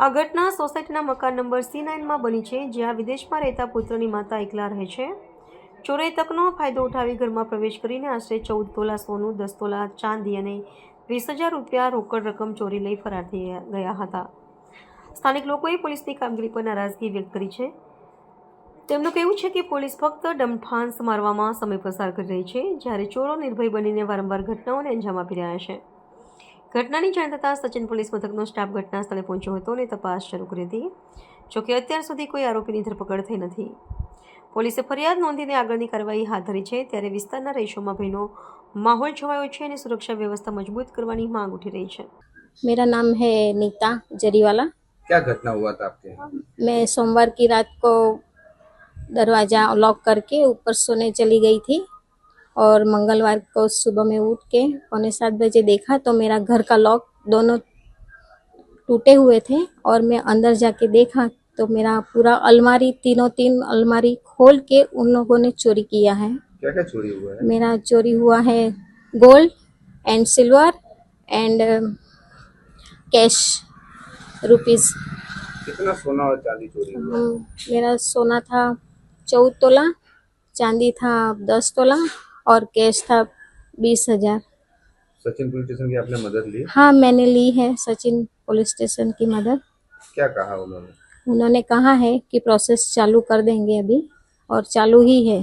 આ ઘટના સોસાયટીના મકાન નંબર C9 માં બની છે, જ્યાં વિદેશમાં રહેતા પુત્રની માતા એકલા રહે છે. ચોરે તકનો ફાયદો ઉઠાવી ઘરમાં પ્રવેશ કરીને આશરે 14 તોલા સોનું, 10 તોલા ચાંદી અને 20,000 રૂપિયા રોકડ રકમ ચોરી લઈ ફરાર થઈ ગયા હતા. સ્થાનિક લોકોએ પોલીસની કામગીરી પર નારાજગી વ્યક્ત કરી છે. તેમનું કહેવું છે કે પોલીસ ફક્ત ડમફાંસ મારવામાં સમય પસાર કરી રહી છે, જ્યારે ચોરો નિર્ભય બનીને વારંવાર ઘટનાઓને અંજામ આપી રહ્યા છે. ઘટનાની જાણ થતાં સચિન પોલીસ મથકનો સ્ટાફ ઘટના સ્થળે પહોંચ્યો હતો અને તપાસ શરૂ કરી હતી. જોકે અત્યાર સુધી કોઈ આરોપીની ધરપકડ થઈ નથી. પોલીસે ફરિયાદ નોંધીને આગળની કાર્યવાહી હાથ ધરી છે, ત્યારે વિસ્તારના રહીશોમાં ભયનો માહોલ છવાયો છે અને સુરક્ષા વ્યવસ્થા મજબૂત કરવાની માંગ ઉઠી રહી છે. मेरा नाम है नीता जरीवाला। क्या घटना हुआ था आपके यहाँ? मैं सोमवार की रात को दरवाज़ा लॉक करके ऊपर सोने चली गई थी और मंगलवार को सुबह में उठ के 6:45 बजे देखा तो मेरा घर का लॉक दोनों टूटे हुए थे और मैं अंदर जाके देखा तो मेरा पूरा अलमारी तीन अलमारी खोल के उन लोगों ने चोरी किया है। क्या क्या चोरी हुआ है? मेरा चोरी हुआ है gold and silver and cash rupees. कितना सोना और चांदी चोरी हुआ? मेरा सोना था 14 तोला, चांदी था 10 तोला और कैश था 20,000। सचिन पुलिस स्टेशन की आपने मदद ली? हाँ, मैंने ली है सचिन पुलिस स्टेशन की मदद। क्या कहा उन्होंने? उन्होंने कहा है कि प्रोसेस चालू कर देंगे अभी और चालू ही है।